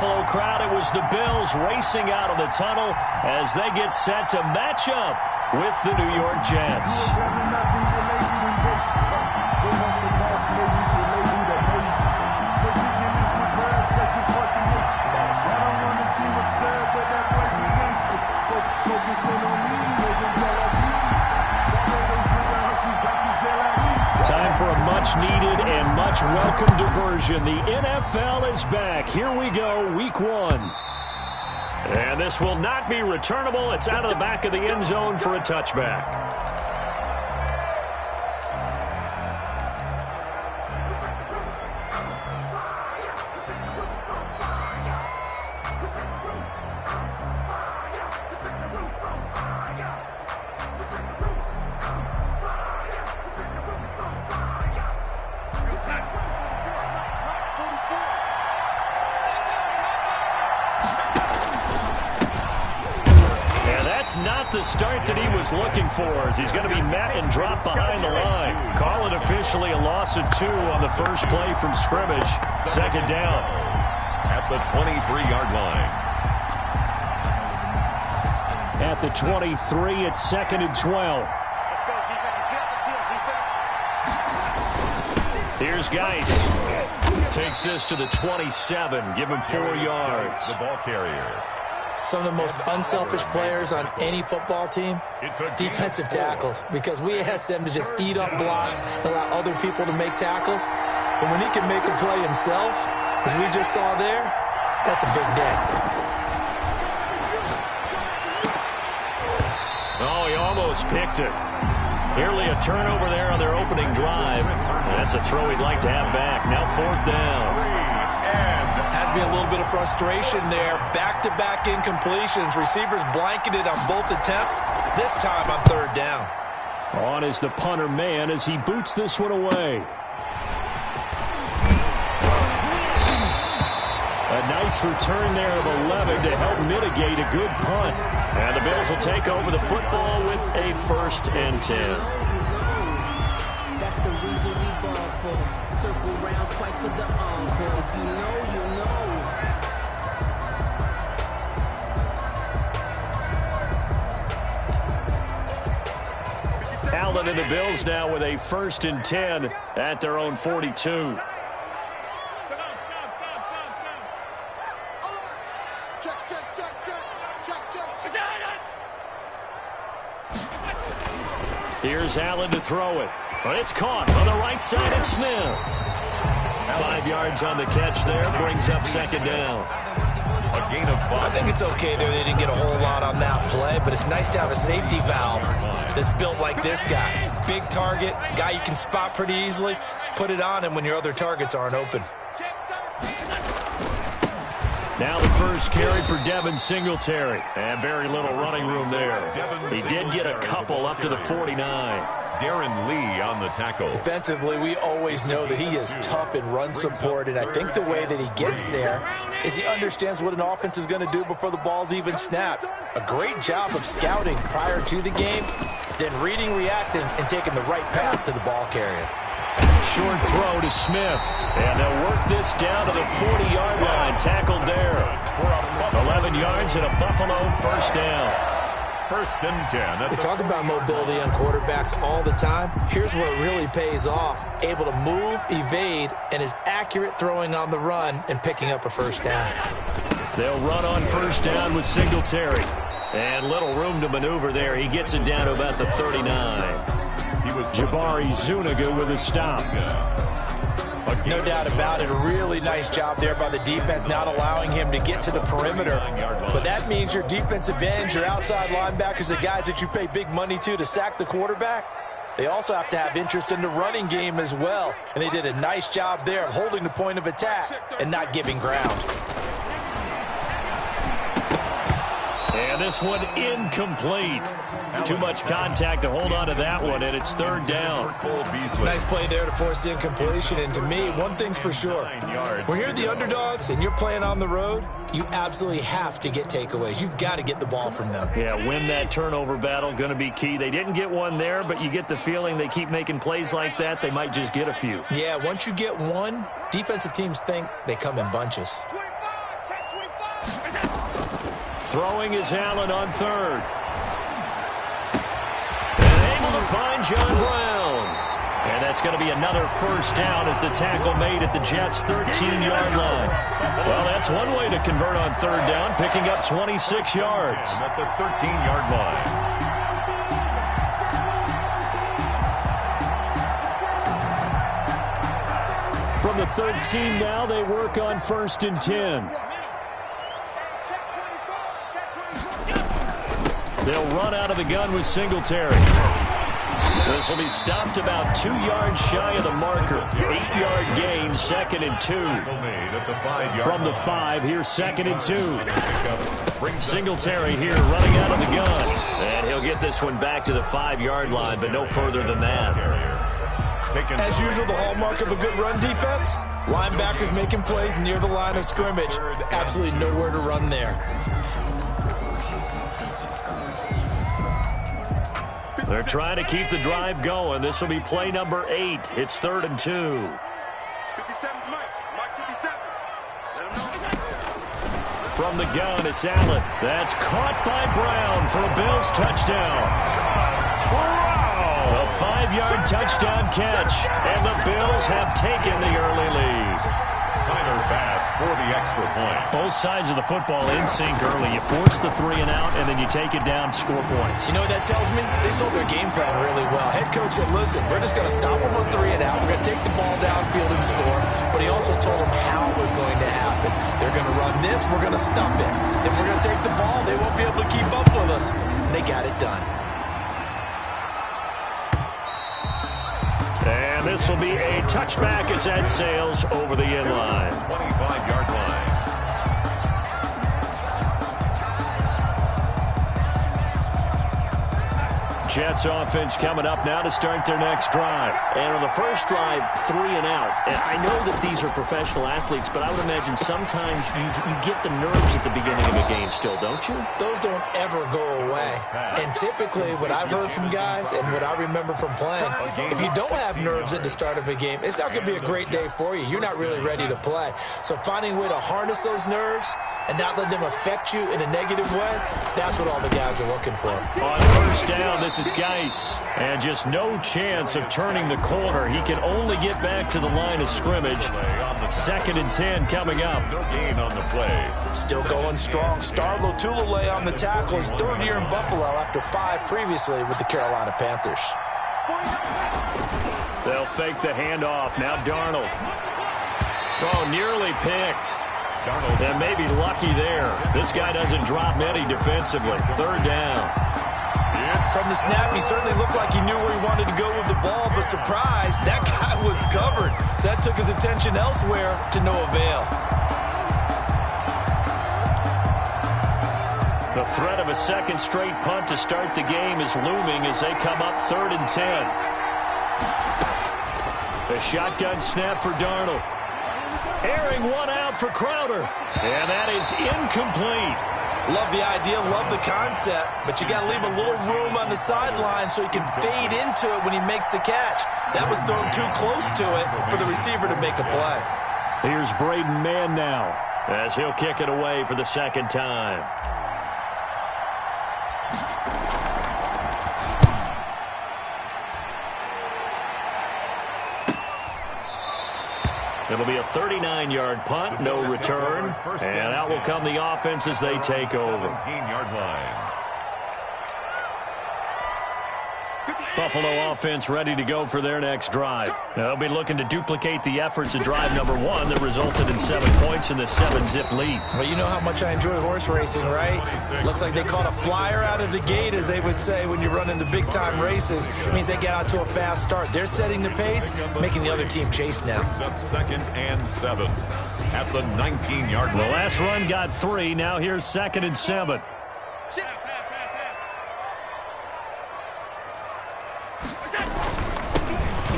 Buffalo crowd, it was the Bills racing out of the tunnel as they get set to match up with the New York Jets. Time for a much-needed and much-welcome diversion. The NFL is back. Here we go, Week 1. And this will not be returnable. It's out of the back of the end zone for a touchback. Not the start that he was looking for, as he's going to be met and dropped behind the line. Call it officially a loss of 2 on the first play from scrimmage. Second down. At the 23-yard line. At the 23, it's 2nd and 12. Let's go, defense. Let's get out the field, defense. Here's Geis. Takes this to the 27. Give him 4 yards. The ball carrier. Some of the most unselfish players on any football team, defensive tackles, because we ask them to just eat up blocks and allow other people to make tackles. But when he can make a play himself, as we just saw there, that's a big day. Oh, he almost picked it. Nearly a turnover there on their opening drive. That's a throw he'd like to have back. Now 4th down. Has been a little bit of frustration there. Back-to-back incompletions. Receivers blanketed on both attempts. This time on 3rd down. On is the punter man as he boots this one away. A nice return there of 11 to help mitigate a good punt. And the Bills will take over the football with a 1st and 10. That's the reason we ball for. Circle round twice for the encore. If you know, you know. Allen and the Bills now with a 1st and 10 at their own 42. Here's Allen to throw it. But it's caught on the right side of Smith. 5 yards on the catch there. Brings up 2nd down. A gain of 5. I think it's okay there. They didn't get a whole lot on that play, but it's nice to have a safety valve that's built like this guy. Big target, guy you can spot pretty easily. Put it on him when your other targets aren't open. Now the first carry for Devin Singletary. And very little running room there. He did get a couple up to the 49. Darren Lee on the tackle. Defensively, we always know that he is tough in run support, and I think the way that he gets there is he understands what an offense is going to do before the ball's even snapped. A great job of scouting prior to the game, then reading, reacting, and taking the right path to the ball carrier. Short throw to Smith. And they'll work this down to the 40-yard line. Tackled there. 11 yards and a Buffalo 1st down. 1st and 10. We talk about mobility on quarterbacks all the time. Here's where it really pays off. Able to move, evade, and is accurate throwing on the run and picking up a 1st down. They'll run on 1st down with Singletary. And little room to maneuver there. He gets it down to about the 39. He was Jabari Zuniga with a stop. No doubt about it. A really nice job there by the defense, not allowing him to get to the perimeter. But that means your defensive ends, your outside linebackers, the guys that you pay big money to sack the quarterback, they also have to have interest in the running game as well. And they did a nice job there of holding the point of attack and not giving ground. And this one incomplete. Too much contact to hold on to that one, and it's 3rd down. Nice play there to force the incompletion. And to me, one thing's for sure. When you're the underdogs and you're playing on the road, you absolutely have to get takeaways. You've got to get the ball from them. Yeah, win that turnover battle, going to be key. They didn't get one there, but you get the feeling they keep making plays like that, they might just get a few. Yeah, once you get one, defensive teams think they come in bunches. Throwing is Allen on third. And able to find John Brown. And that's going to be another first down as the tackle made at the Jets' 13-yard line. Well, that's one way to convert on third down, picking up 26 yards. At the 13-yard line. From the 13 now, they work on 1st and 10. They'll run out of the gun with Singletary. This will be stopped about 2 yards shy of the marker. 8-yard gain, 2nd and 2. From the 5, here's 2nd and 2. Singletary here running out of the gun. And he'll get this one back to the 5-yard line, but no further than that. As usual, the hallmark of a good run defense, linebackers making plays near the line of scrimmage. Absolutely nowhere to run there. They're trying to keep the drive going. This will be play number 8. It's 3rd and 2. 57, Mike 57. From the gun, it's Allen. That's caught by Brown for a Bills touchdown. A 5-yard touchdown catch, and the Bills have taken the early lead. Tyler Bass for the extra point. Both sides of the football in sync early. You force the 3 and out, and then you take it down to score points. You know what that tells me? They sold their game plan really well. Head coach said, listen, we're just going to stop them on 3 and out. We're going to take the ball downfield and score. But he also told them how it was going to happen. They're going to run this. We're going to stop it. If we're going to take the ball, they won't be able to keep up with us. And they got it done. And this will be a touchback as that sails over the end line. 25-yard line. Jets offense coming up now to start their next drive. And on the first drive, 3 and out. And I know that these are professional athletes, but I would imagine sometimes you get the nerves at the beginning of a game still, don't you? Those don't ever go away. And typically what I've heard from guys and what I remember from playing, if you don't have nerves at the start of a game, it's not going to be a great day for you. You're not really ready to play. So finding a way to harness those nerves and not let them affect you in a negative way, that's what all the guys are looking for. On first down, this is Geis. And just no chance of turning the corner. He can only get back to the line of scrimmage. 2nd and 10 coming up. No gain on the play. Still going strong. Starlo Tulele on the tackle. His 3rd year in Buffalo after 5 previously with the Carolina Panthers. They'll fake the handoff. Now Darnold. Oh, nearly picked. Darnold. And maybe lucky there. This guy doesn't drop many defensively. 3rd down. From the snap, he certainly looked like he knew where he wanted to go with the ball, but surprise, that guy was covered. So that took his attention elsewhere to no avail. The threat of a 2nd straight punt to start the game is looming as they come up 3rd and 10. The shotgun snap for Darnold. Airing one out for Crowder. And that is incomplete. Love the idea, love the concept, but you got to leave a little room on the sideline so he can fade into it when he makes the catch. That was thrown too close to it for the receiver to make a play. Here's Braden Mann now as he'll kick it away for the 2nd time. It'll be a 39-yard punt, no return, and out will come the offense as they take over. 17-yard line. Buffalo offense ready to go for their next drive. They'll be looking to duplicate the efforts of drive number 1 that resulted in 7 points in the 7-zip lead. Well, you know how much I enjoy horse racing, right? Looks like they caught a flyer out of the gate, as they would say when you're running the big-time races. It means they get out to a fast start. They're setting the pace, making the other team chase now. Up 2nd and 7 at the 19-yard line. The last run got 3. Now here's 2nd and 7.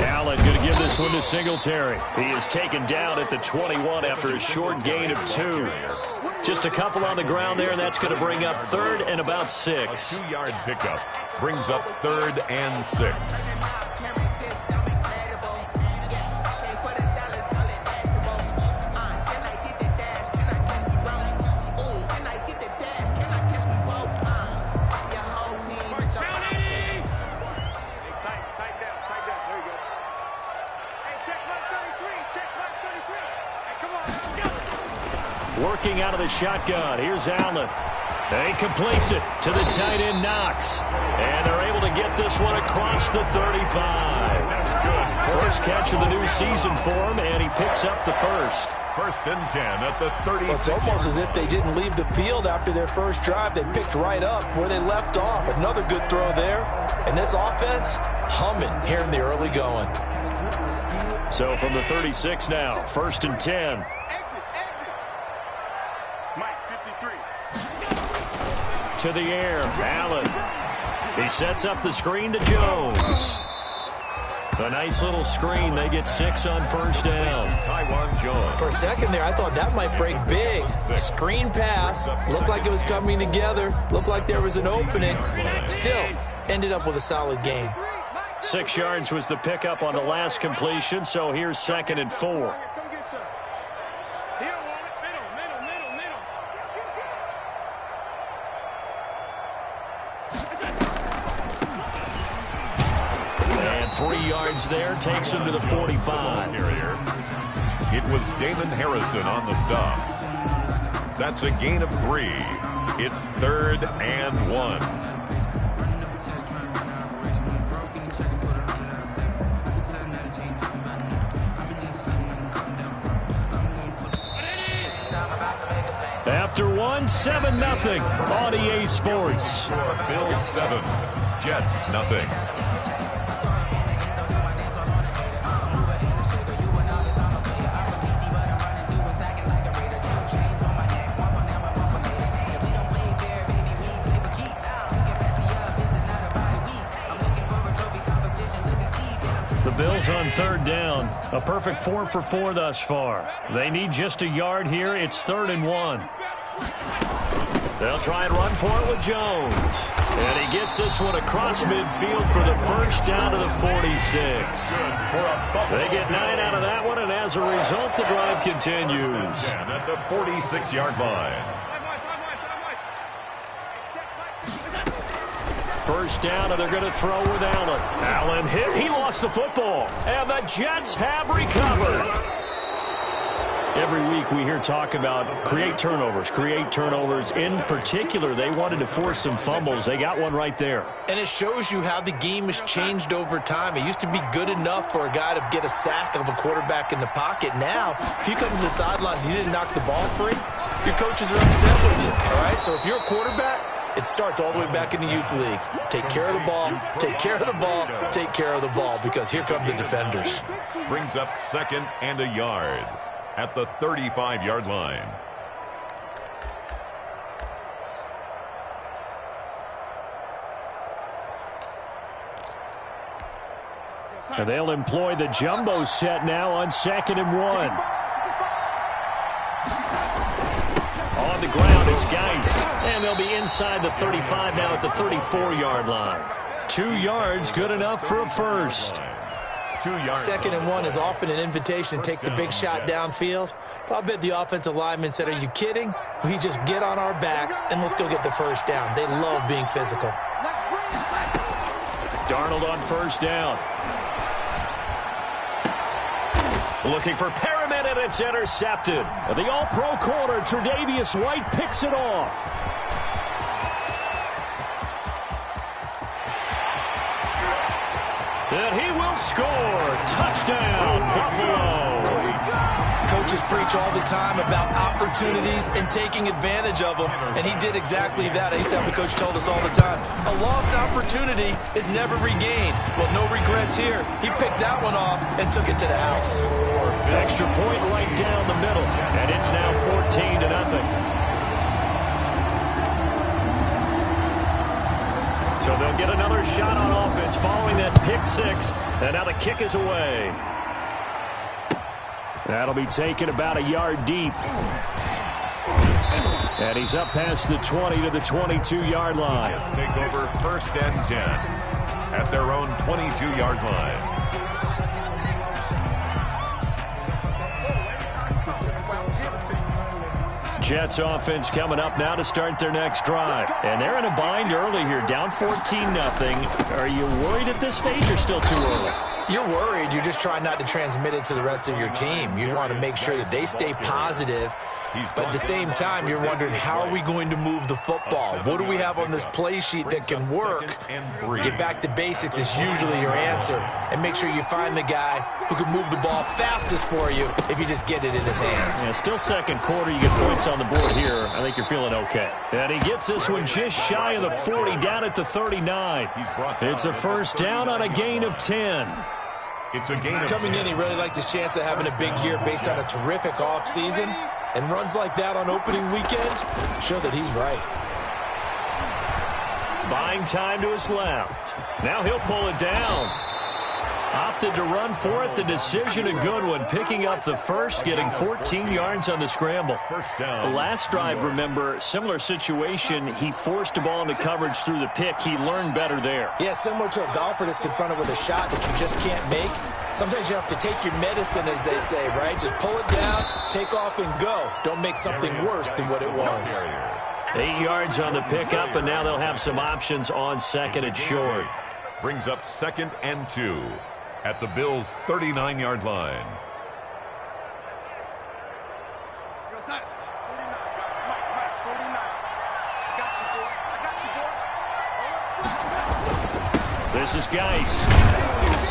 Allen going to give this one to Singletary. He is taken down at the 21 after a short gain of 2. Just a couple on the ground there, and that's going to bring up 3rd and about 6. A 2-yard pickup brings up 3rd and 6. Working out of the shotgun. Here's Allen. He completes it to the tight end, Knox. And they're able to get this one across the 35. That's good. First catch of the new season for him, and he picks up the first. First and 10 at the 36. Well, it's almost as if they didn't leave the field after their first drive. They picked right up where they left off. Another good throw there. And this offense, humming here in the early going. So from the 36 now, first and 10. Mike, 53. To the air, Allen. He sets up the screen to Jones. A nice little screen. They get 6 on first down. Taiwan Jones. For a second there, I thought that might break big. Screen pass. Looked like it was coming together. Looked like there was an opening. Still, ended up with a solid game. 6 yards was the pickup on the last completion, so here's second and 4. Come get some. He don't want it. Middle. And 3 yards there takes him to the 45. It was Damon Harrison on the stop. That's a gain of 3. It's 3rd and 1. After 1, 7-0 on EA Sports. Bills 7, Jets nothing. The Bills on 3rd down. A perfect 4 for 4 thus far. They need just a yard here. It's 3rd and 1. They'll try and run for it with Jones. And he gets this one across midfield for the first down to the 46. They get 9 out of that one, and as a result, the drive continues. At the 46-yard line. First down, and they're going to throw with Allen. Allen hit. He lost the football. And the Jets have recovered. Every week we hear talk about create turnovers. In particular, they wanted to force some fumbles. They got one right there. And it shows you how the game has changed over time. It used to be good enough for a guy to get a sack of a quarterback in the pocket. Now, if you come to the sidelines and you didn't knock the ball free, your coaches are upset with you. All right, so if you're a quarterback, it starts all the way back in the youth leagues. Take care of the ball, take care of the ball, take care of the ball, because here come the defenders. Brings up 2nd and a yard at the 35-yard line. And they'll employ the jumbo set now on 2nd and 1. On the ground, it's Geis. And they'll be inside the 35 now at the 34-yard line. 2 yards, good enough for a first. 2 yards. 2nd and 1 is often an invitation to take the big shot downfield. But I bet the offensive lineman said, are you kidding? We just get on our backs and let's go get the first down. They love being physical. Darnold on first down. Looking for Perriman, and it's intercepted. The all-pro corner, Tre'Davious White, picks it off. And he will score. Touchdown, Buffalo. Coaches preach all the time about opportunities and taking advantage of them, and he did exactly that. I used to have a coach told us all the time, a lost opportunity is never regained. Well, no regrets here. He picked that one off and took it to the house. Extra point right down the middle, and it's now 14-0. So they'll get another shot on offense following that pick 6, and now the kick is away. That'll be taken about a yard deep. And he's up past the 20 to the 22-yard line. Let's take over 1st and 10 at their own 22-yard line. Jets offense coming up now to start their next drive. And they're in a bind early here, down 14-0. Are you worried at this stage or still too early? You're worried. You're just trying not to transmit it to the rest of your team. You want to make sure that they stay positive But at the same time, you're wondering, how are we going to move the football? What do we have on this play sheet that can work? Get back to basics is usually your answer. And make sure you find the guy who can move the ball fastest for you if you just get it in his hands. Yeah, still second quarter. You get points on the board here. I think you're feeling okay. And he gets this one just shy of the 40, down at the 39. It's a first down on a gain of 10. It's a gain of Coming in, he really liked his chance of having a big year based on a terrific offseason. And runs like that on opening weekend show that he's right. Buying time to his left. Now he'll pull it down. Opted to run for it. The decision a good one. Picking up the first, getting 14 yards on the scramble. First down. The last drive, remember, similar situation. He forced the ball into coverage through the pick. He learned better there. Yeah, similar to a golfer that's confronted with a shot that you just can't make. Sometimes you have to take your medicine, as they say, right? Just pull it down, take off, and go. Don't make something worse than what it was. 8 yards on the pickup, and now they'll have some options on second and short. Brings up 2nd and 2 at the Bills' 39-yard line. This is Geis.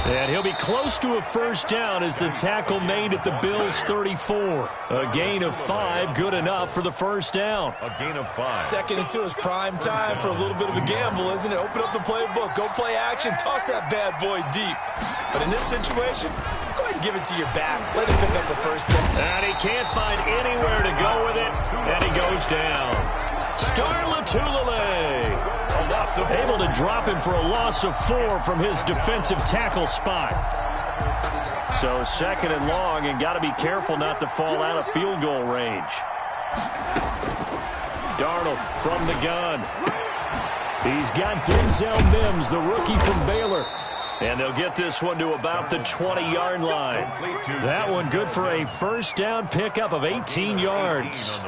And he'll be close to a first down as the tackle made at the Bills' 34. A gain of 5, good enough for the first down. A gain of 5. 2nd and 2 is prime time for a little bit of a gamble, isn't it? Open up the playbook, go play action, toss that bad boy deep. But in this situation, go ahead and give it to your back. Let him pick up the first down. And he can't find anywhere to go with it, and he goes down. Starlatulele. Able to drop him for a loss of 4 from his defensive tackle spot. So 2nd and long, and got to be careful not to fall out of field goal range. Darnold from the gun. He's got Denzel Mims, the rookie from Baylor. And they'll get this one to about the 20-yard line. That one good for a first down pickup of 18 yards.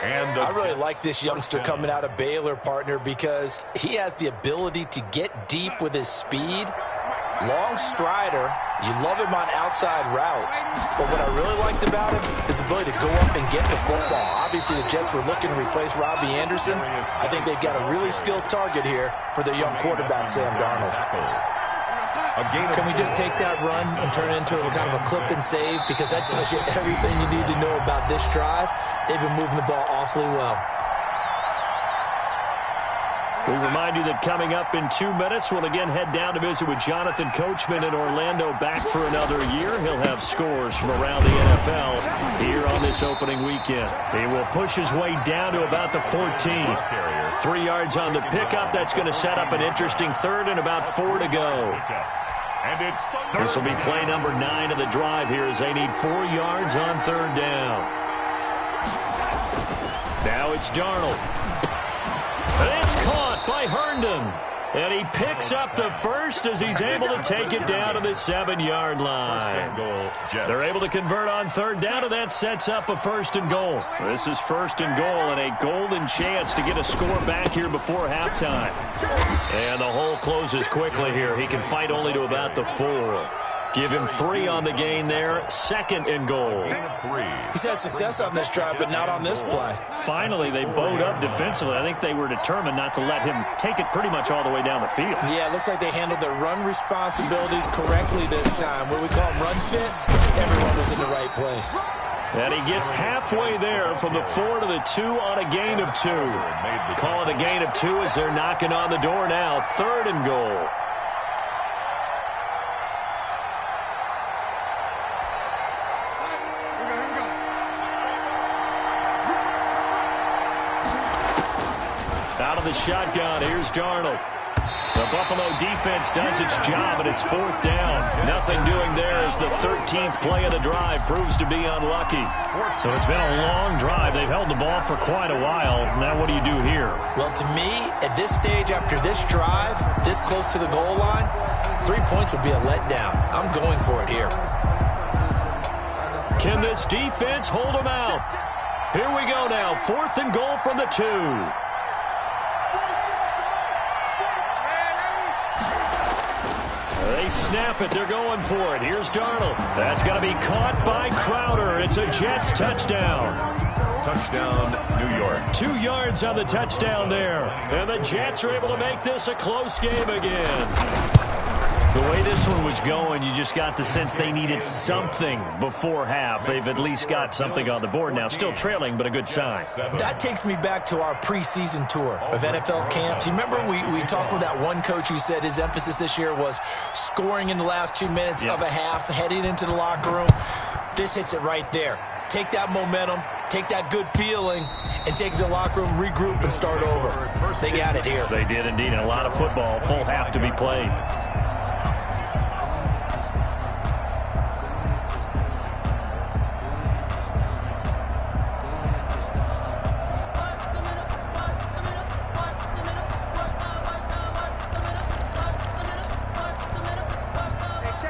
I really like this youngster coming out of Baylor, partner, because he has the ability to get deep with his speed. Long strider. You love him on outside routes. But what I really liked about him is the ability to go up and get the football. Obviously, the Jets were looking to replace Robbie Anderson. I think they've got a really skilled target here for their young quarterback, Sam Darnold. Can we just take that run and turn it into a kind of a clip and save? Because that tells you everything you need to know about this drive. They've been moving the ball awfully well. We remind you that coming up in 2 minutes, we'll again head down to visit with Jonathan Coachman in Orlando, back for another year. He'll have scores from around the NFL here on this opening weekend. He will push his way down to about the 14. 3 yards on the pickup. That's going to set up an interesting third and about 4 to go. This will be play number 9 of the drive here as they need 4 yards on third down. Now it's Darnold. And it's caught by Herndon. And he picks up the first as he's able to take it down to the 7-yard line. They're able to convert on third down, and that sets up a 1st and goal. This is 1st and goal and a golden chance to get a score back here before halftime. And the hole closes quickly here. He can fight only to about the 4. Give him 3 on the gain there. 2nd and goal. He's had success on this drive, but not on this play. Finally, they bowed up defensively. I think they were determined not to let him take it pretty much all the way down the field. Yeah, it looks like they handled their run responsibilities correctly this time. What we call them run fits, everyone was in the right place. And he gets halfway there from the 4 to the 2 on a gain of 2. Call it a gain of 2 as they're knocking on the door now. 3rd and goal. Out of the shotgun, here's Darnold. The Buffalo defense does its job, and it's 4th down. Nothing doing there as the 13th play of the drive proves to be unlucky. So it's been a long drive. They've held the ball for quite a while. Now what do you do here? Well, to me, at this stage after this drive, this close to the goal line, 3 points would be a letdown. I'm going for it here. Can this defense hold them out? Here we go now. 4th and goal from the 2. They snap it. They're going for it. Here's Darnold. That's going to be caught by Crowder. It's a Jets touchdown. Touchdown, New York. 2 yards on the touchdown there. And the Jets are able to make this a close game again. The way this one was going, you just got the sense they needed something before half. They've at least got something on the board now. Still trailing, but a good sign. That takes me back to our preseason tour of NFL camps. You remember we talked with that one coach who said his emphasis this year was scoring in the last 2 minutes of a half, heading into the locker room. This hits it right there. Take that momentum, take that good feeling, and take it to the locker room, regroup, and start over. They got it here. They did indeed, and a lot of football, full half to be played.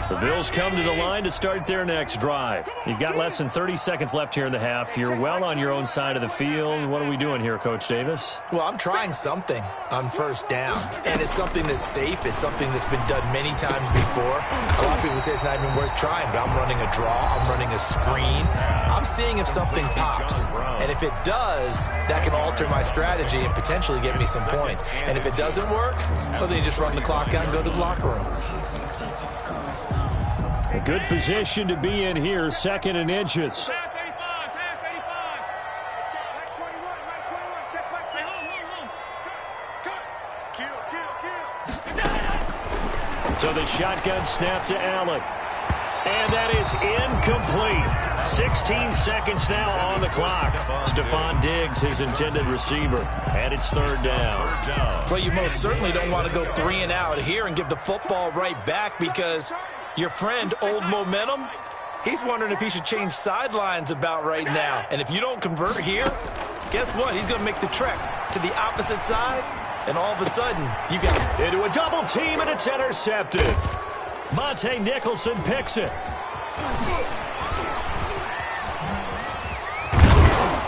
The Bills come to the line to start their next drive. You've got less than 30 seconds left here in the half. You're well on your own side of the field. What are we doing here, Coach Davis? Well, I'm trying something on first down, and it's something that's safe. It's something that's been done many times before. A lot of people say it's not even worth trying, but I'm running a draw. I'm running a screen. I'm seeing if something pops, and if it does, that can alter my strategy and potentially get me some points. And if it doesn't work, well, then you just run the clock out and go to the locker room. A good position to be in here, 2nd and inches. Half 85, half 85. Check, 21, 21. Check, hey, hold. Cut. Kill. So the shotgun snap to Allen. And that is incomplete. 16 seconds now on the clock. Stephon Diggs, his intended receiver. And it's 3rd down. Well, you most certainly don't want to go 3 and out here and give the football right back, because your friend, Old Momentum, he's wondering if he should change sidelines about right now. And if you don't convert here, guess what? He's going to make the trek to the opposite side, and all of a sudden, you got into a double team, and it's intercepted. Monte Nicholson picks it.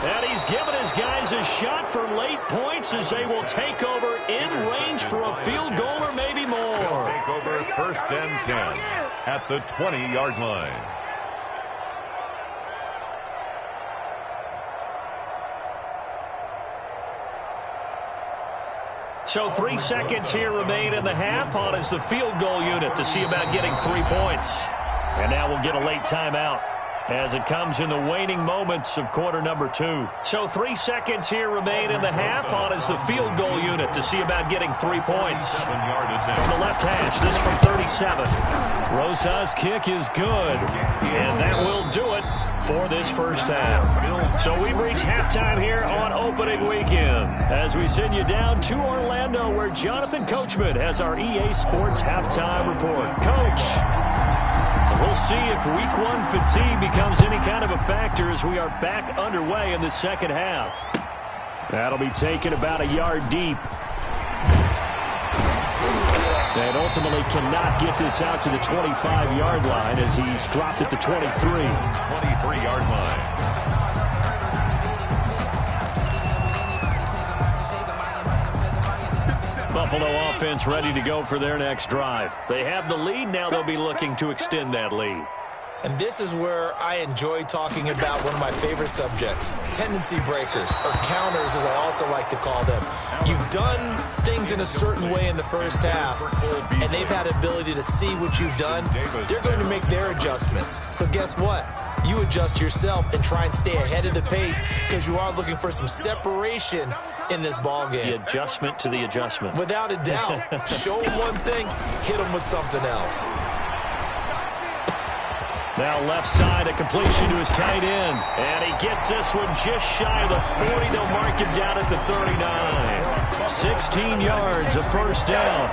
And he's given his guys a shot for late points as they will take over in range for a field goal or maybe more. Take over 1st and 10 at the 20-yard line. So 3 seconds here remain in the half. On is the field goal unit to see about getting 3 points. And now we'll get a late timeout as it comes in the waning moments of quarter number 2. So 3 seconds here remain in the half. On is the field goal unit to see about getting 3 points. From the left hash, this from 37. Rosa's kick is good. And that will do it for this first half. So we've reached halftime here on opening weekend as we send you down to Orlando, where Jonathan Coachman has our EA Sports halftime report. Coach, we'll see if week 1 fatigue becomes any kind of a factor as we are back underway in the second half. That'll be taken about a yard deep. And ultimately cannot get this out to the 25-yard line as he's dropped at the 23. 23-yard line. Buffalo offense ready to go for their next drive. They have the lead. Now they'll be looking to extend that lead. And this is where I enjoy talking about one of my favorite subjects, tendency breakers, or counters as I also like to call them. You've done things in a certain way in the first half, and they've had the ability to see what you've done. They're going to make their adjustments. So guess what? You adjust yourself and try and stay ahead of the pace, because you are looking for some separation in this ball game. The adjustment to the adjustment. Without a doubt. Show them one thing, hit them with something else. Now left side, a completion to his tight end. And he gets this one just shy of the 40. They'll mark him down at the 39. 16 yards, a first down.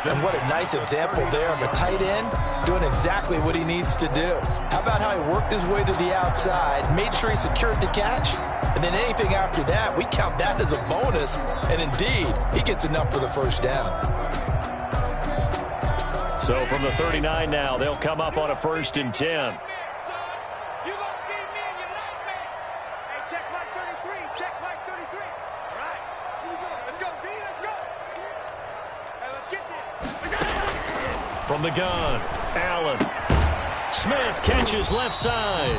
And what a nice example there of a tight end doing exactly what he needs to do. How about how he worked his way to the outside, made sure he secured the catch, and then anything after that, we count that as a bonus. And indeed, he gets enough for the first down. So from the 39 now, they'll come up on a 1st and 10. You gonna see me and you like me. Hey, check Mike 33. Check Mike 33. All right. Here we go. Let's go, B. Let's go. Hey, let's get there. from the gun. Allen. Smith catches left side.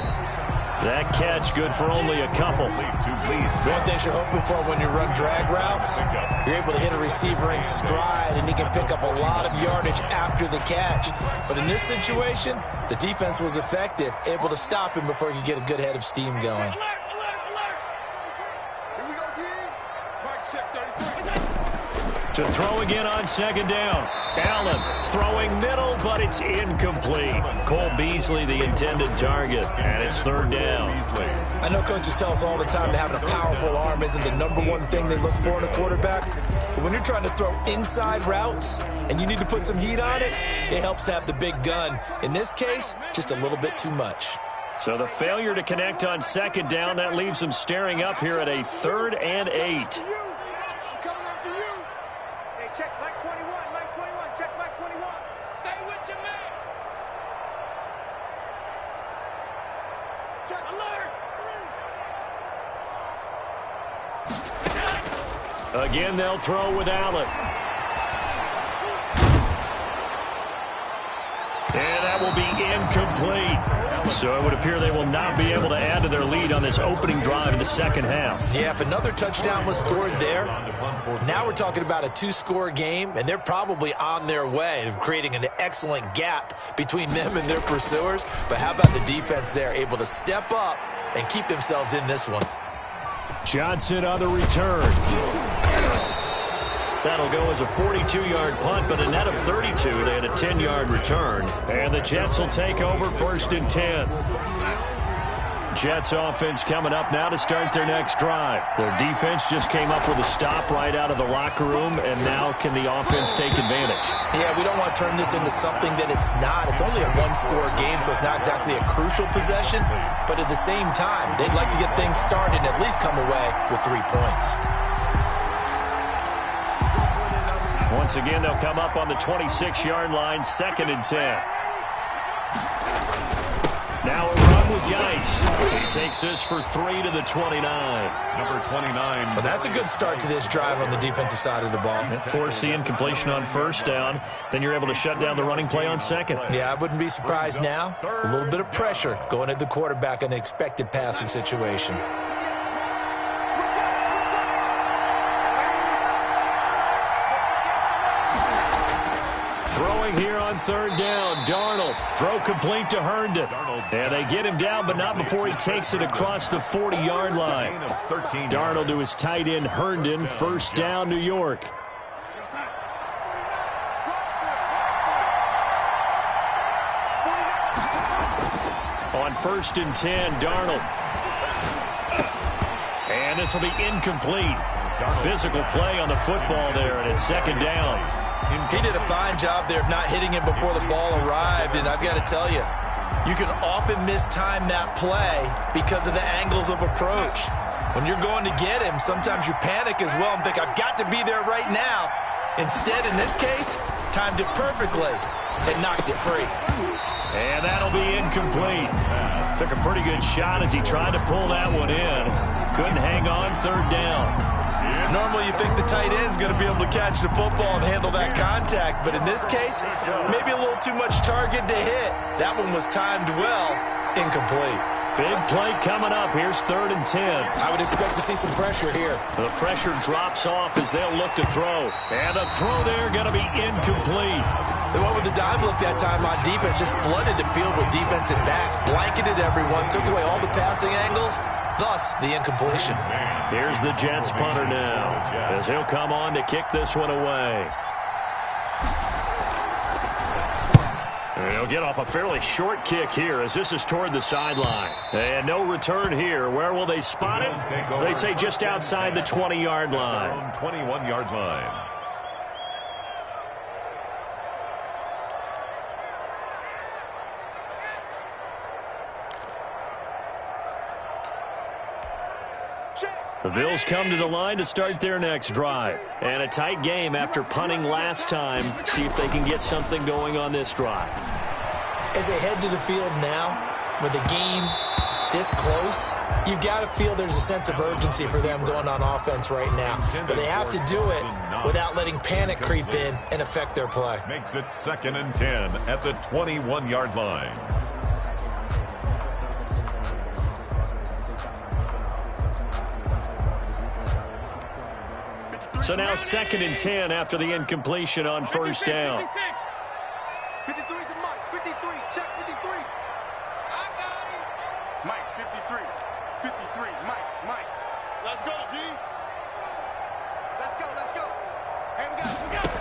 That catch good for only a couple. One thing you're hoping for when you run drag routes, you're able to hit a receiver in stride, and he can pick up a lot of yardage after the catch. But in this situation, the defense was effective, able to stop him before he could get a good head of steam going. To throw again on second down. Allen throwing middle, but it's incomplete. Cole Beasley, the intended target, and it's third down. I know coaches tell us all the time that having a powerful arm isn't the number one thing they look for in a quarterback. But when you're trying to throw inside routes and you need to put some heat on it, it helps to have the big gun. In this case, just a little bit too much. So the failure to connect on second down, that leaves them staring up here at a 3rd and 8. Check Mike 21, Mike 21, check Mike 21. Stay with your man. Check alert. Again, they'll throw with Allen. And that will be incomplete. So it would appear they will not be able to add to their lead on this opening drive in the second half. Yeah, if another touchdown was scored there, now we're talking about a 2-score game, and they're probably on their way of creating an excellent gap between them and their pursuers. But how about the defense there, able to step up and keep themselves in this one? Johnson on the return. That'll go as a 42-yard punt, but a net of 32. They had a 10-yard return. And the Jets will take over 1st and 10. Jets offense coming up now to start their next drive. Their defense just came up with a stop right out of the locker room, and now can the offense take advantage? Yeah, we don't want to turn this into something that it's not. It's only a 1-score game, so it's not exactly a crucial possession. But at the same time, they'd like to get things started and at least come away with 3 points. Once again, they'll come up on the 26-yard line, 2nd and 10. Now a run with Geis. He takes this for 3 to the 29. Number 29. But that's a good start to this drive on the defensive side of the ball. Force the incompletion on 1st down. Then you're able to shut down the running play on 2nd. Yeah, I wouldn't be surprised now. A little bit of pressure going at the quarterback in an expected passing situation. Throwing here on 3rd down, Darnold. Throw complete to Herndon. And they get him down, but not before he takes it across the 40-yard line. Darnold to his tight end, Herndon. 1st down, New York. On 1st and 10, Darnold. And this will be incomplete. Physical play on the football there, and it's 2nd down. He did a fine job there of not hitting him before the ball arrived, and I've got to tell you, you can often mistime that play because of the angles of approach. When you're going to get him, sometimes you panic as well and think, I've got to be there right now. Instead, in this case, timed it perfectly and knocked it free. And that'll be incomplete. Took a pretty good shot as he tried to pull that one in. Couldn't hang on, 3rd down. Normally you think the tight end's going to be able to catch the football and handle that contact, but in this case, maybe a little too much target to hit. That one was timed well, incomplete. Big play coming up. Here's 3rd and 10. I would expect to see some pressure here. The pressure drops off as they'll look to throw. And the throw there going to be incomplete. They went with the dime look that time on defense, just flooded the field with defensive backs, blanketed everyone, took away all the passing angles, thus the incompletion. Here's the Jets punter now as he'll come on to kick this one away. And he'll get off a fairly short kick here as this is toward the sideline. And no return here. Where will they spot it? They say just outside the 20-yard line. 21-yard line. The Bills come to the line to start their next drive. And a tight game after punting last time. See if they can get something going on this drive. As they head to the field now, with the game this close, you've got to feel there's a sense of urgency for them going on offense right now. But they have to do it without letting panic creep in and affect their play. Makes it 2nd and 10 at the 21-yard line. So now 2nd and 10 after the incompletion on first down. 53's the Mike. 53. Check 53. I got him. Mike, 53. 53. Mike. Let's go, D. Let's go. Hey, we got it.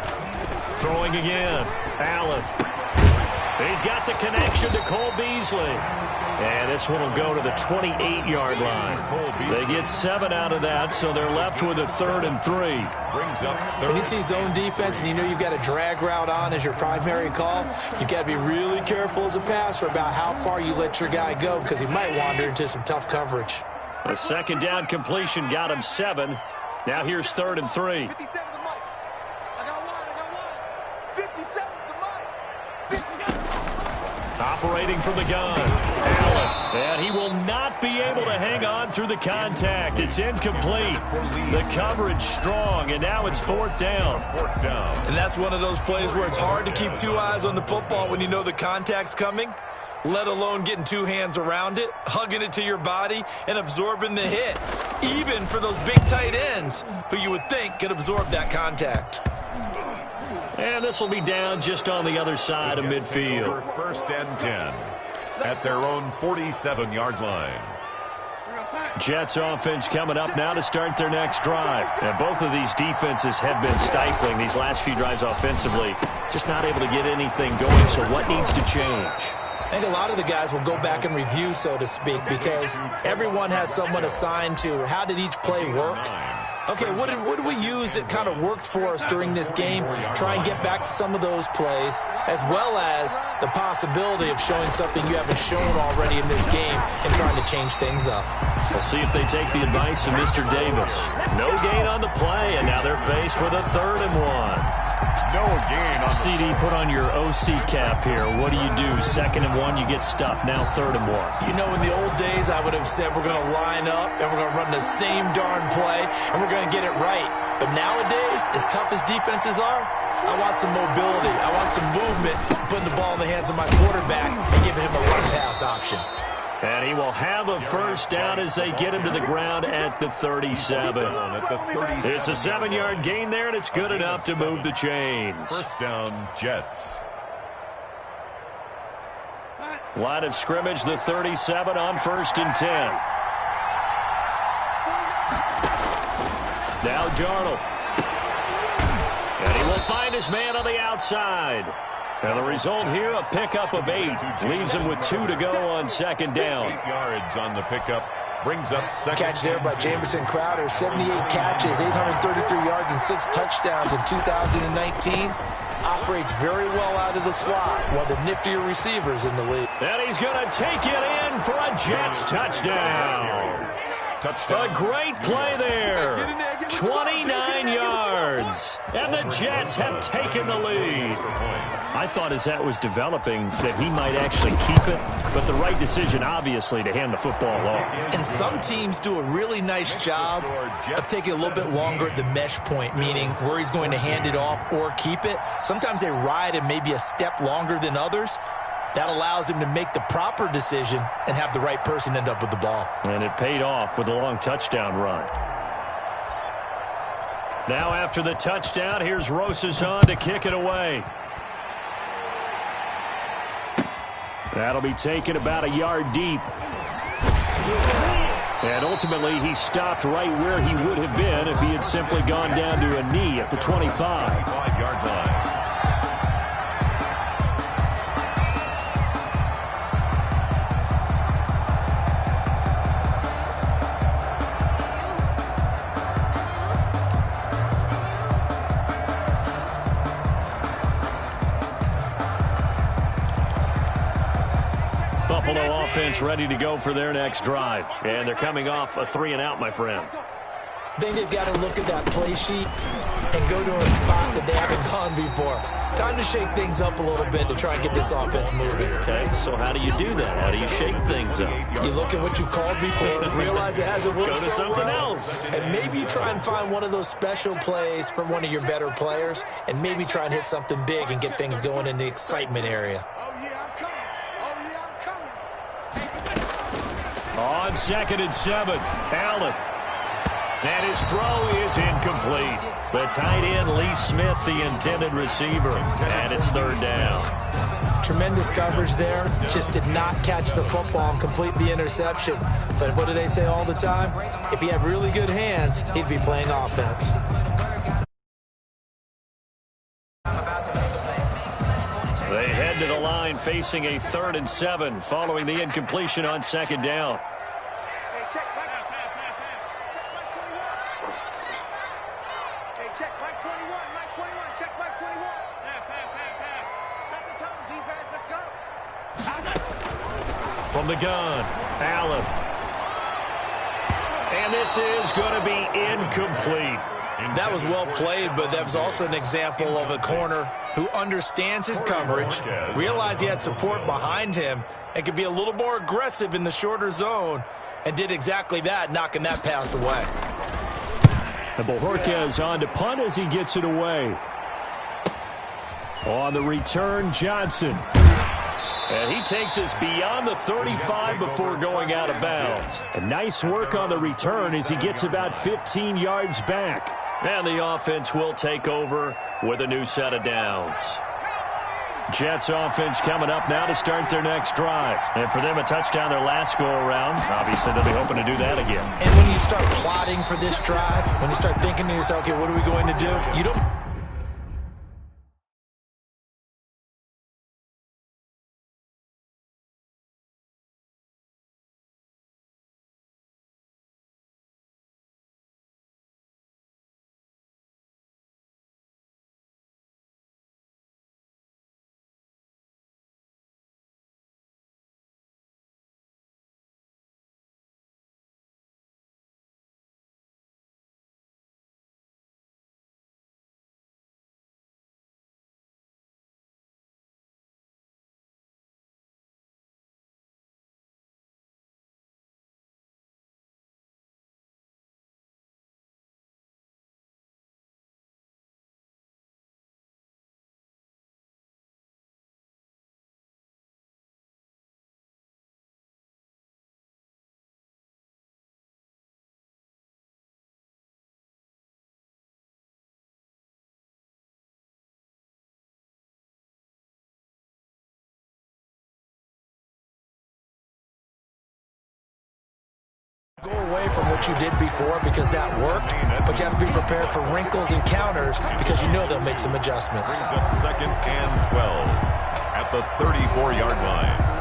Throwing again. Allen. He's got the connection to Cole Beasley. And this one will go to the 28-yard line. They get 7 out of that, so they're left with a 3rd and 3. Brings up When you see zone defense and you know you've got a drag route on as your primary call, you've got to be really careful as a passer about how far you let your guy go because he might wander into some tough coverage. A 2nd down completion got him 7. Now here's 3rd and 3. 57 to Mike. I got one. 57 to Mike. 57. Operating from the gun. Allen. And he will not be able to hang on through the contact. It's incomplete. The coverage strong, and now it's 4th down. And that's one of those plays where it's hard to keep 2 eyes on the football when you know the contact's coming, let alone getting 2 hands around it, hugging it to your body, and absorbing the hit, even for those big tight ends who you would think could absorb that contact. And this will be down just on the other side of midfield. 1st and 10 at their own 47-yard line. Jets offense coming up now to start their next drive. And both of these defenses have been stifling these last few drives offensively. Just not able to get anything going, so what needs to change? I think a lot of the guys will go back and review, so to speak, because everyone has someone assigned to how did each play work. Okay, what did we use that kind of worked for us during this game? Try and get back to some of those plays, as well as the possibility of showing something you haven't shown already in this game and trying to change things up. We'll see if they take the advice of Mr. Davis. No gain on the play, and now they're faced with a 3rd and 1. No gain on CD, put on your OC cap here. What do? 2nd and 1, you get stuffed. Now 3rd and 1. You know, in the old days, I would have said we're going to line up and we're going to run the same darn play and we're going to get it right. But nowadays, as tough as defenses are, I want some mobility. I want some movement, putting the ball in the hands of my quarterback and giving him a run-pass option. And he will have a 1st down as they get him to the ground at the 37. It's a 7-yard gain there, and it's good enough to move the chains. 1st down, Jets. Line of scrimmage, the 37 on 1st and 10. Now Darnold. And he will find his man on the outside. And the result here, a pickup of 8. Leaves him with 2 to go on 2nd down. 8 yards on the pickup. Brings up 2nd. Catch there by Jamison Crowder. 78 catches, 833 yards, and 6 touchdowns in 2019. Operates very well out of the slot. One of the niftier receivers in the league. And he's going to take it in for a Jets touchdown. A great play there. 29 yards. And the Jets have taken the lead. I thought as that was developing that he might actually keep it, but the right decision, obviously, to hand the football off. And some teams do a really nice job of taking a little bit longer at the mesh point, meaning where he's going to hand it off or keep it. Sometimes they ride it maybe a step longer than others. That allows him to make the proper decision and have the right person end up with the ball. And it paid off with a long touchdown run. Now after the touchdown, here's Rosas on to kick it away. That'll be taken about a yard deep. And ultimately, he stopped right where he would have been if he had simply gone down to a knee at the 25. 5-yard line. Buffalo offense ready to go for their next drive. And they're coming off a 3-and-out, my friend. I think they've got to look at that play sheet and go to a spot that they haven't gone before. Time to shake things up a little bit to try and get this offense moving. Okay, so how do you do that? How do you shake things up? You look at what you've called before, realize it hasn't worked Go to so something well, else. and maybe you try and find one of those special plays from one of your better players, and maybe try and hit something big and get things going in the excitement area. Oh, yeah, I'm coming. Oh, yeah, I'm coming. On 2nd and 7, Allen. And his throw is incomplete. The tight end, Lee Smith, the intended receiver. And it's 3rd down. Tremendous coverage there. Just did not catch the football and complete the interception. But what do they say all the time? If he had really good hands, he'd be playing offense. They head to the line facing a 3rd and 7 following the incompletion on 2nd down. Hey, check, Mike. Check Mike 21. Mike 21. Check Mike 21. Set the tone, defense. Let's go. From the gun, Allen. And this is going to be incomplete. That was well played, but that was also an example of a corner who understands his coverage, realized he had support behind him, and could be a little more aggressive in the shorter zone, and did exactly that, knocking that pass away. And Bojorquez on to punt as he gets it away. On the return, Johnson. And he takes us beyond the 35 before going out of bounds. And nice work on the return as he gets about 15 yards back. And the offense will take over with a new set of downs. Jets offense coming up now to start their next drive. And for them, a touchdown their last go-around. Obviously, they'll be hoping to do that again. And when you start plotting for this drive, when you start thinking to yourself, okay, what are we going to do? You don't go away from what you did before because that worked, but you have to be prepared for wrinkles and counters because you know they'll make some adjustments. Brings up 2nd and 12 at the 34-yard line.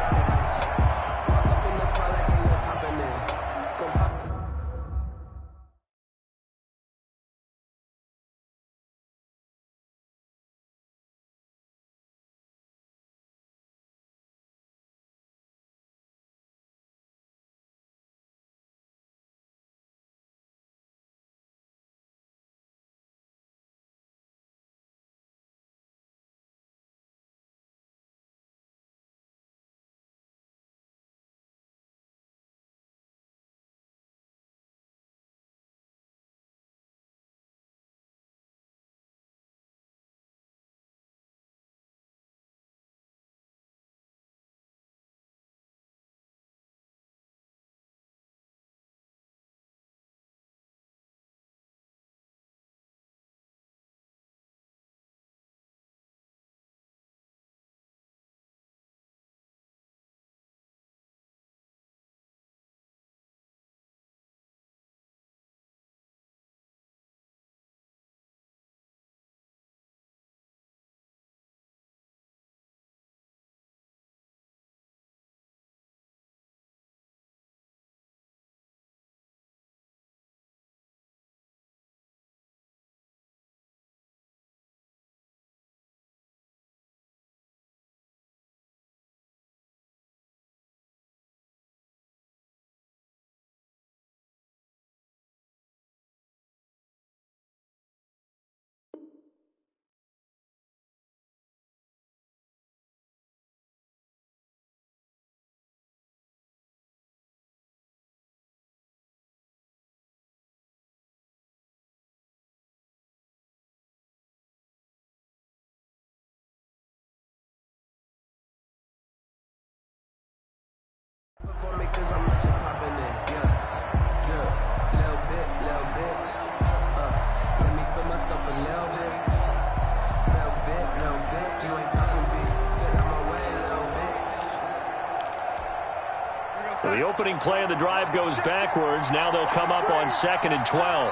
So the opening play of the drive goes backwards. Now they'll come up on 2nd and 12.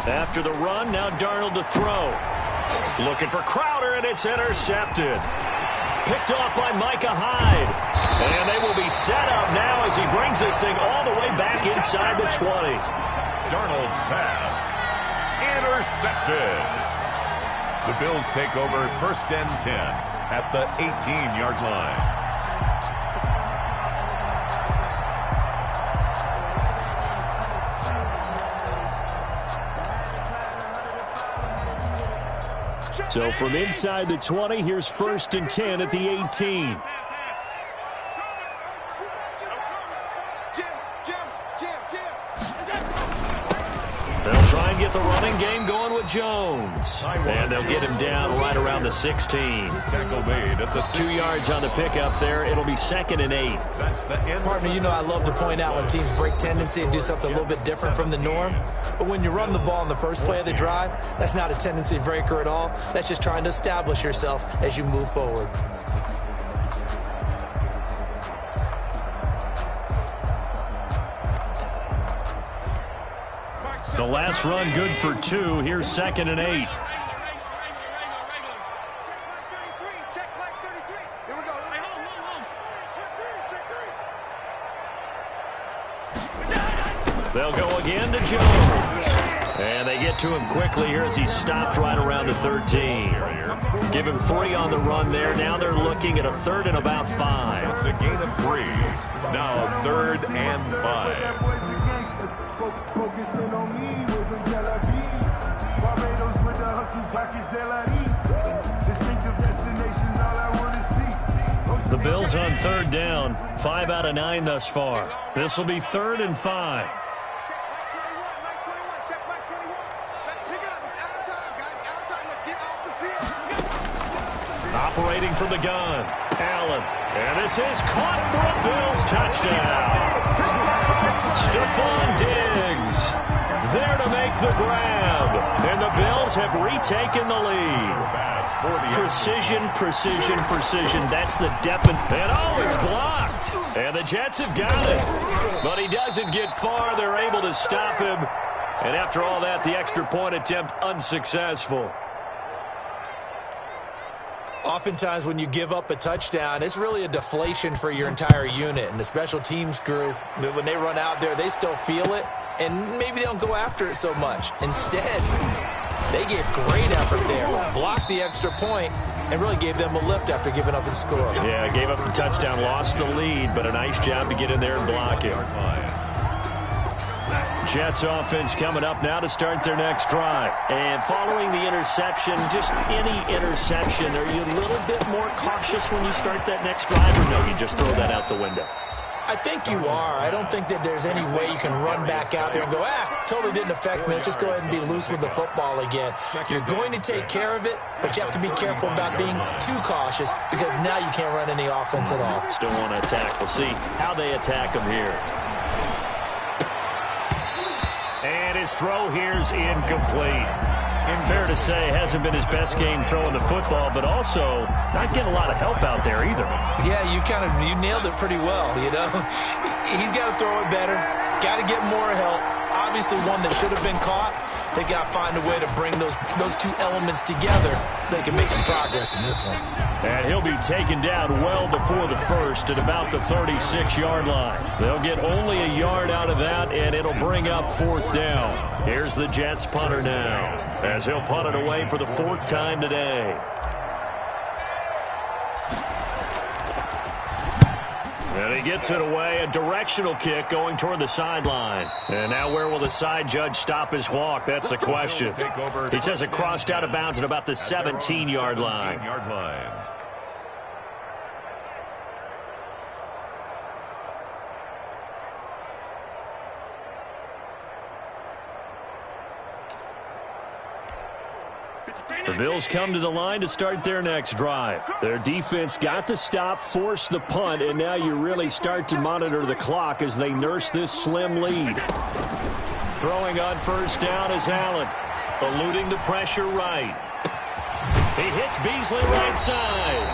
After the run, now Darnold to throw. Looking for Crowder, and it's intercepted. Picked off by Micah Hyde. And they will be set up now as he brings this thing all the way back inside the 20. Darnold's pass intercepted. The Bills take over 1st and 10 at the 18-yard line. So from inside the 20, here's 1st and 10 at the 18. They'll try and get the running game going with Jones. And they'll get him down right around the 16. Tackle made at the 2 yards on the pickup there. It'll be 2nd and 8. That's the end. Partner, you know I love to point out when teams break tendency and do something a little bit different from the norm. But when you run the ball in the first play of the drive, that's not a tendency breaker at all. That's just trying to establish yourself as you move forward. The last run good for 2. Here's 2nd and 8. They'll go again to Jones. And they get to him quickly here as he's stopped right around the 13. Give him 3 on the run there. Now they're looking at a 3rd and about 5. It's a gain of 3. Now 3rd and 5. Focusing on me with some Tel Barbados with the hustle pockets, LREs. Distinctive destinations, all I want to see. The Bills on 3rd down. 5 out of 9 thus far. This will be 3rd and 5. Operating from the gun, Allen. And this is caught for a Bills touchdown. Stephon Diggs there to make the grab. And the Bills have retaken the lead. Precision, precision, precision. That's the definite. And oh, it's blocked. And the Jets have got it. But he doesn't get far. They're able to stop him. And after all that, the extra point attempt unsuccessful. Oftentimes when you give up a touchdown, it's really a deflation for your entire unit. And the special teams crew, when they run out there, they still feel it. And maybe they don't go after it so much. Instead, they gave great effort there. Blocked the extra point and really gave them a lift after giving up the score. Yeah, gave up the touchdown, lost the lead, but a nice job to get in there and block it. Jets offense coming up now to start their next drive. And following the interception, just any interception, are you a little bit more cautious when you start that next drive, or no, you just throw that out the window? I think you are. I don't think that there's any way you can run back out there and go, totally didn't affect me. Let's just go ahead and be loose with the football again. You're going to take care of it, but you have to be careful about being too cautious because now you can't run any offense at all. Still want to attack. We'll see how they attack him here. And his throw here's incomplete. Fair to say, hasn't been his best game throwing the football, but also not getting a lot of help out there either. Yeah, you nailed it pretty well, you know. He's got to throw it better, got to get more help. Obviously one that should have been caught. They got to find a way to bring those two elements together so they can make some progress in this one. And he'll be taken down well before the first at about the 36-yard line. They'll get only a yard out of that, and it'll bring up 4th down. Here's the Jets punter now, as he'll punt it away for the 4th time today. And he gets it away, a directional kick going toward the sideline. And now where will the side judge stop his walk? That's the question. He says it crossed out of bounds at about the 17-yard line. The Bills come to the line to start their next drive. Their defense got to stop, force the punt, and now you really start to monitor the clock as they nurse this slim lead. Throwing on 1st down is Allen, eluding the pressure right. He hits Beasley right side.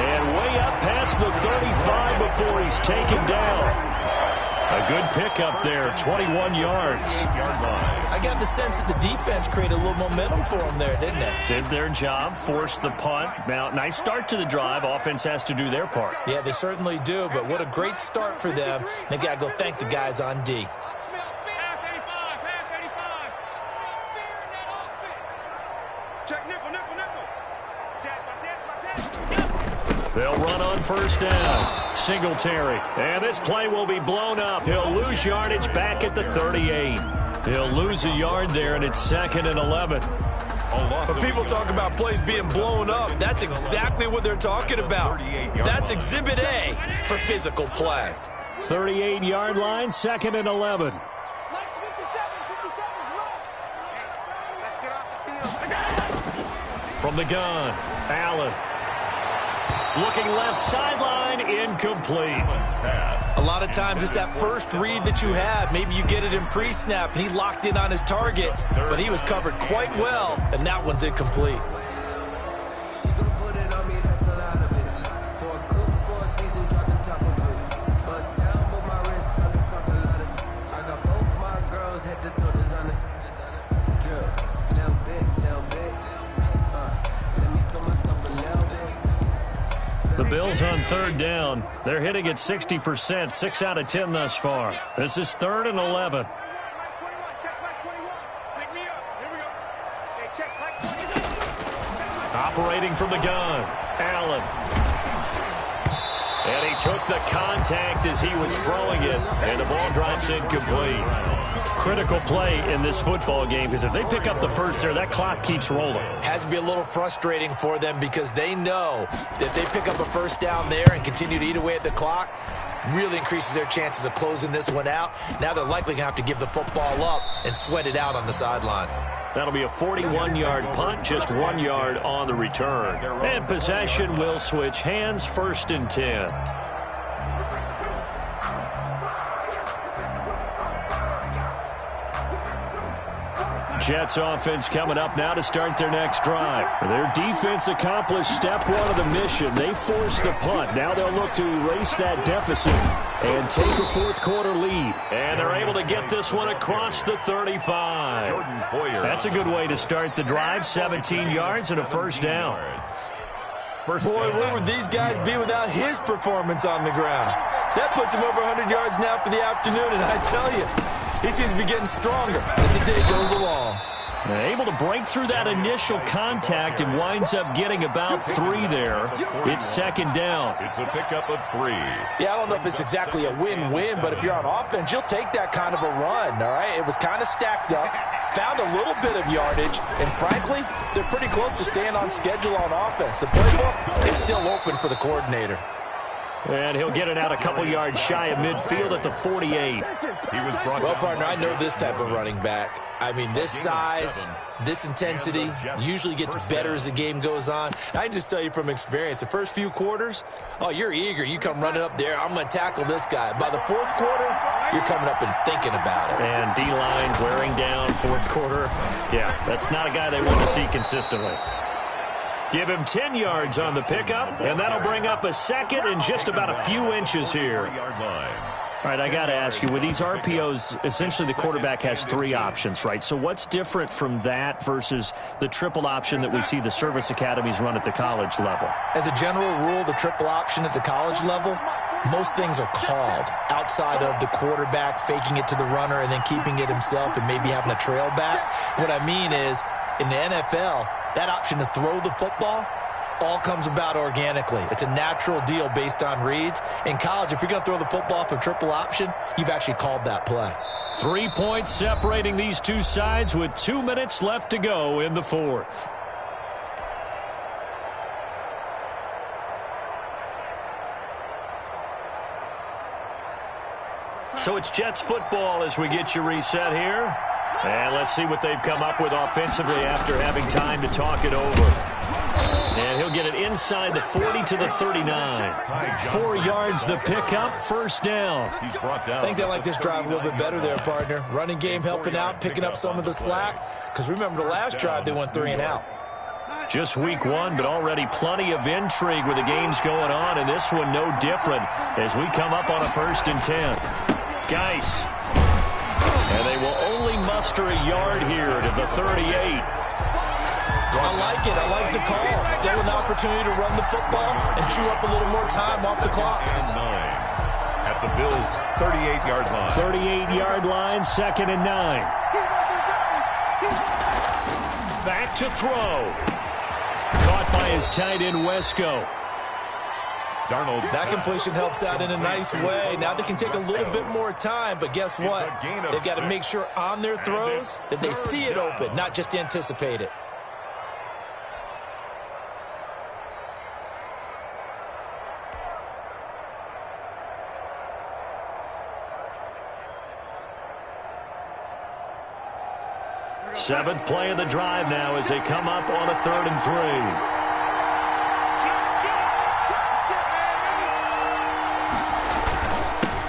And way up past the 35 before he's taken down. A good pickup there, 21 yards. I got the sense that the defense created a little momentum for them there, didn't they? Did their job, forced the punt. Now, nice start to the drive. Offense has to do their part. Yeah, they certainly do, but what a great start for them. They got to go thank the guys on D. They'll run on first down. Singletary. And this play will be blown up. He'll lose yardage back at the 38. He'll lose a yard there, and it's 2nd and 11. But people talk about plays being blown up. That's exactly what they're talking about. That's Exhibit A for physical play. 38-yard line, 2nd and 11. From the gun, Allen. Looking left sideline, incomplete. A lot of times it's that first read that you have. Maybe you get it in pre-snap, and he locked in on his target, but he was covered quite well, and that one's incomplete. The Bills on third down. They're hitting at 60%, 6 out of 10 thus far. This is 3rd and 11. Operating from the gun, Allen. And he took the contact as he was throwing it, and the ball drops incomplete. Critical play in this football game, because if they pick up the first there, that clock keeps rolling. Has to be a little frustrating for them because they know that if they pick up a first down there and continue to eat away at the clock, really increases their chances of closing this one out. Now they're likely going to have to give the football up and sweat it out on the sideline. That'll be a 41-yard punt, just 1 yard on the return. And possession will switch hands, 1st and 10. Jets offense coming up now to start their next drive. Their defense accomplished step 1 of the mission. They forced the punt. Now they'll look to erase that deficit and take a 4th quarter lead. And they're able to get this one across the 35. That's a good way to start the drive. 17 yards and a 1st down. Boy, where would these guys be without his performance on the ground? That puts him over 100 yards now for the afternoon, and I tell you, he seems to be getting stronger as the day goes along. Able to break through that initial contact and winds up getting about 3 there. It's 2nd down. It's a pickup of 3. Yeah, I don't know if it's exactly a win-win, but if you're on offense, you'll take that kind of a run, all right? It was kind of stacked up, found a little bit of yardage, and frankly, they're pretty close to staying on schedule on offense. The playbook is still open for the coordinator. And he'll get it out a couple yards shy of midfield at the 48. Well, partner, I know this type of running back. I mean, this size, this intensity usually gets better as the game goes on. I can just tell you from experience, the first few quarters, oh, you're eager. You come running up there, I'm going to tackle this guy. By the 4th quarter, you're coming up and thinking about it. And D-line wearing down 4th quarter. Yeah, that's not a guy they want to see consistently. Give him 10 yards on the pickup, and that'll bring up a 2nd and just about a few inches here. All right, I got to ask you, with these RPOs, essentially the quarterback has 3 options, right? So what's different from that versus the triple option that we see the service academies run at the college level? As a general rule, the triple option at the college level, most things are called outside of the quarterback faking it to the runner and then keeping it himself and maybe having a trail back. What I mean is, in the NFL, that option to throw the football all comes about organically. It's a natural deal based on reads. In college, if you're going to throw the football for triple option, you've actually called that play. 3 points separating these two sides with 2 minutes left to go in the 4th. So it's Jets football as we get you reset here. And let's see what they've come up with offensively after having time to talk it over. And he'll get it inside the 40 to the 39. 4 yards the pickup, 1st down. I think they like this drive a little bit better there, partner. Running game helping out, picking up some of the slack. Because remember the last drive, they went 3 and out. Just week one, but already plenty of intrigue with the games going on, and this one no different as we come up on a 1st and 10. Geis. And they will only muster a yard here to the 38. I like it. I like the call. Still an opportunity to run the football and chew up a little more time off the clock. And 9 at the Bills' 38-yard line. 38-yard line, 2nd and 9. Back to throw. Caught by his tight end, Wesco. Darnold. That completion helps out in a nice way. Now they can take a little bit more time, but guess what? They've got to make sure on their throws that they see it open, not just anticipate it. Seventh play of the drive now as they come up on a 3rd and 3.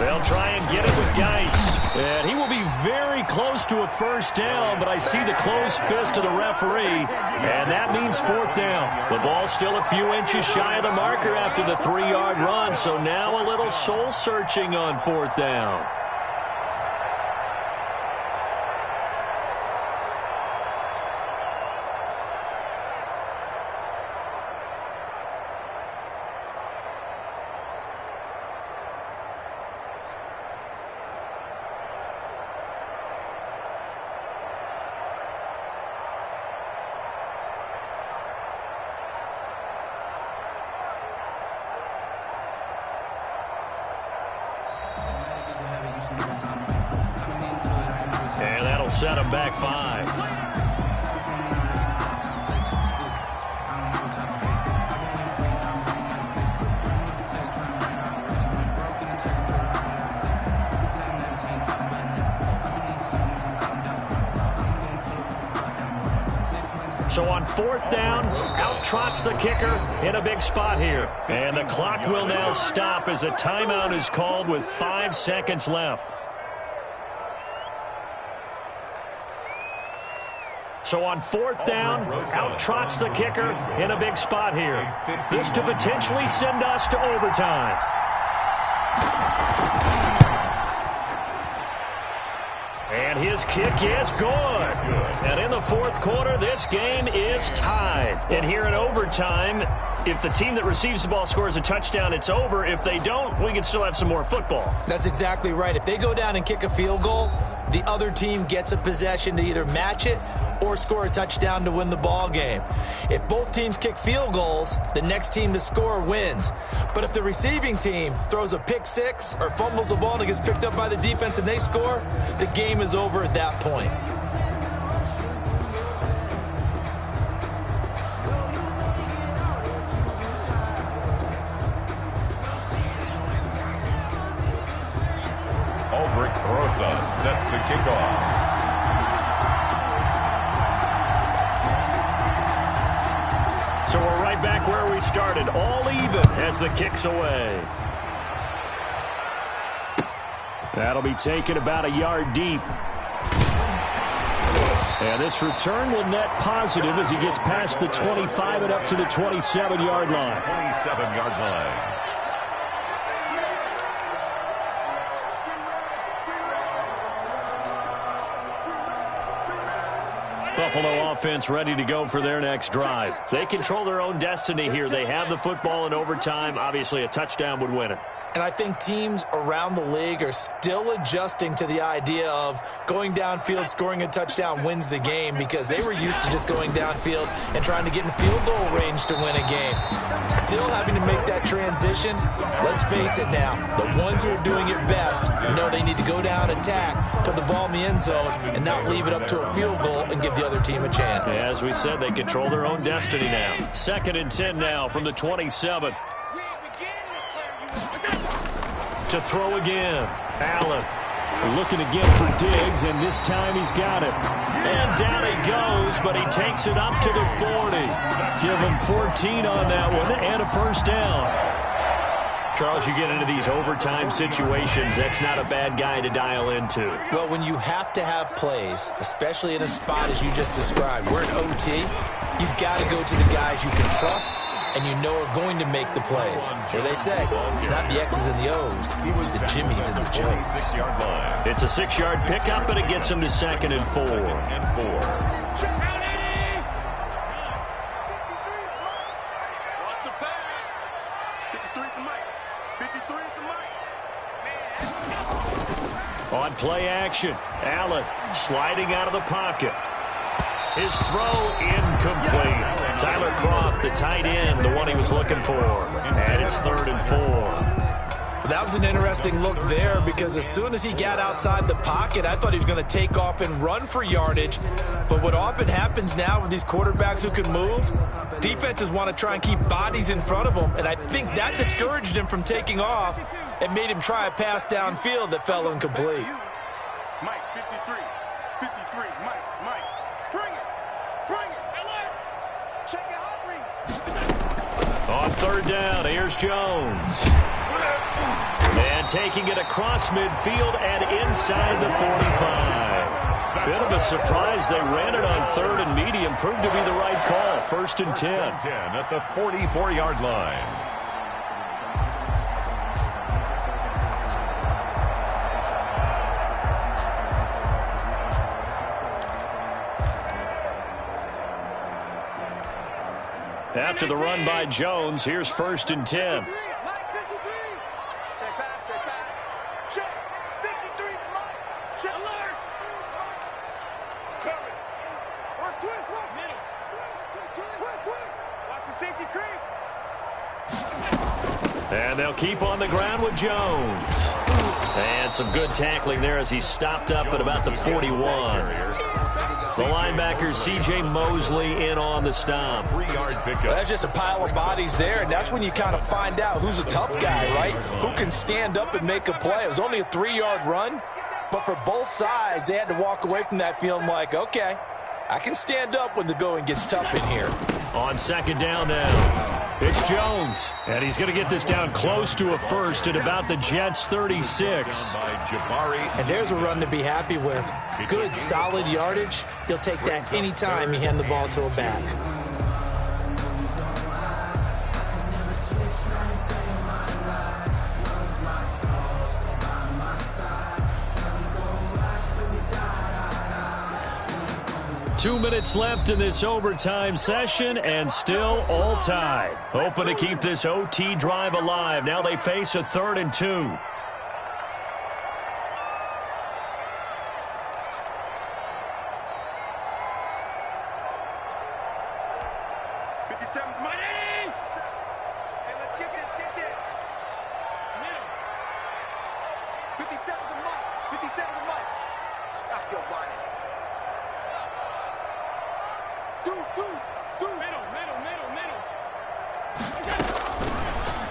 They'll try and get it with Geis. And he will be very close to a 1st down, but I see the closed fist of the referee, and that means 4th down. The ball's still a few inches shy of the marker after the 3-yard run, so now a little soul-searching on 4th down. And that'll set him back 5. So on 4th down, out trots the kicker in a big spot here. And the clock will now stop as a timeout is called with 5 seconds left. So on 4th down, out trots the kicker in a big spot here. This to potentially send us to overtime. And his kick is good. And in the 4th quarter, this game is tied. And here in overtime, if the team that receives the ball scores a touchdown, it's over. If they don't, we can still have some more football. That's exactly right. If they go down and kick a field goal, the other team gets a possession to either match it or score a touchdown to win the ball game. If both teams kick field goals, the next team to score wins. But if the receiving team throws a pick six or fumbles the ball and it gets picked up by the defense and they score, the game is over at that point. Aldrich Rosa set to kick off. So we're right back where we started, all even as the kick's away. That'll be taken about a yard deep. And this return will net positive as he gets past the 25 and up to the 27-yard line. 27-yard line. Buffalo offense ready to go for their next drive. They control their own destiny here. They have the football in overtime. Obviously, a touchdown would win it. And I think teams around the league are still adjusting to the idea of going downfield, scoring a touchdown wins the game, because they were used to just going downfield and trying to get in field goal range to win a game. Still having to make that transition. Let's face it now, the ones who are doing it best know they need to go down, attack, put the ball in the end zone, and not leave it up to a field goal and give the other team a chance. As we said, they control their own destiny now. 2nd and 10 now from the 27. To throw again. Allen looking again for Diggs, and this time he's got it. And down he goes, but he takes it up to the 40. Give him 14 on that one and a 1st down. Charles, you get into these overtime situations, that's not a bad guy to dial into. Well, when you have to have plays, especially in a spot as you just described, we're in OT, you've got to go to the guys you can trust and you know are going to make the plays. Where they say, it's not the X's and the O's, it's the Jimmies and the Joes. It's a 6-yard pickup, and it gets him to 2nd and 4. On play action, Allen sliding out of the pocket. His throw incomplete. Tyler Kroft, the tight end, the one he was looking for. And it's 3rd and 4. That was an interesting look there because as soon as he got outside the pocket, I thought he was going to take off and run for yardage. But what often happens now with these quarterbacks who can move, defenses want to try and keep bodies in front of them. And I think that discouraged him from taking off and made him try a pass downfield that fell incomplete. Mike, 53. 53. Mike. Bring it. Check your hot read. On 3rd down, here's Jones. And taking it across midfield and inside the 45. Bit of a surprise. They ran it on 3rd and medium. Proved to be the right call. 1st and 10. At the 44-yard line. After the run by Jones, here's 1st and 10. Mike, 53. Check pass. Check. 53, Mike. Check. Alert. Coverage. Twist. Middle. Twist. Watch the safety creep. And they'll keep on the ground with Jones. And some good tackling there as he stopped up at about the 41. The linebacker, C.J. Mosley, in on the stop. 3-yard pickup. Well, that's just a pile of bodies there, and that's when you kind of find out who's a tough guy, right? Who can stand up and make a play. It was only a 3-yard run, but for both sides, they had to walk away from that feeling like, okay, I can stand up when the going gets tough in here. On 2nd down now, it's Jones. And he's going to get this down close to a first at about the Jets' 36. And there's a run to be happy with. Good, solid yardage. He'll take that anytime you hand the ball to a back. Two minutes left in this overtime session, and still all tied. Hoping to keep this OT drive alive. Now they face a 3rd and 2.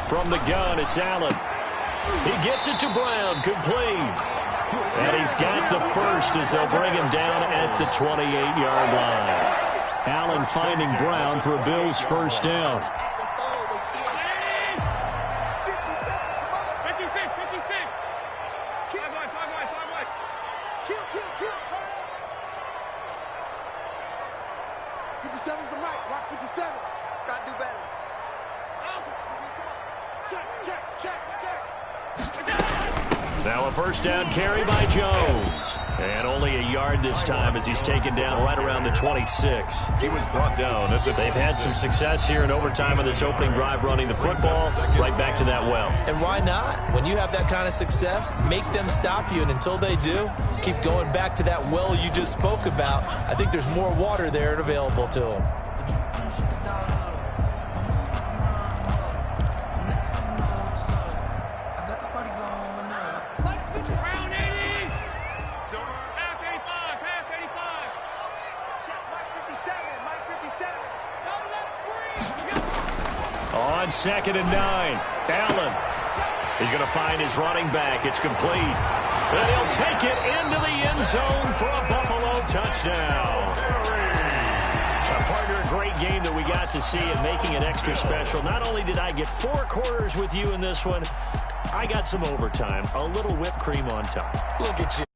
From the gun, it's Allen. He gets it to Brown, complete. And he's got the first as they'll bring him down at the 28-yard line. Allen finding Brown for a Bills first down. Now a first down carry by Jones. And only a yard this time as he's taken down right around the 26. He was brought down at the 26. They've had some success here in overtime in this opening drive running the football. Right back to that well. And why not? When you have that kind of success, make them stop you. And until they do, keep going back to that well you just spoke about. I think there's more water there available to them. On 2nd and 9, Allen. He's going to find his running back. It's complete. And he'll take it into the end zone for a Buffalo touchdown. A partner, a great game that we got to see and making it extra special. Not only did I get 4 quarters with you in this one, I got some overtime, a little whipped cream on top. Look at you.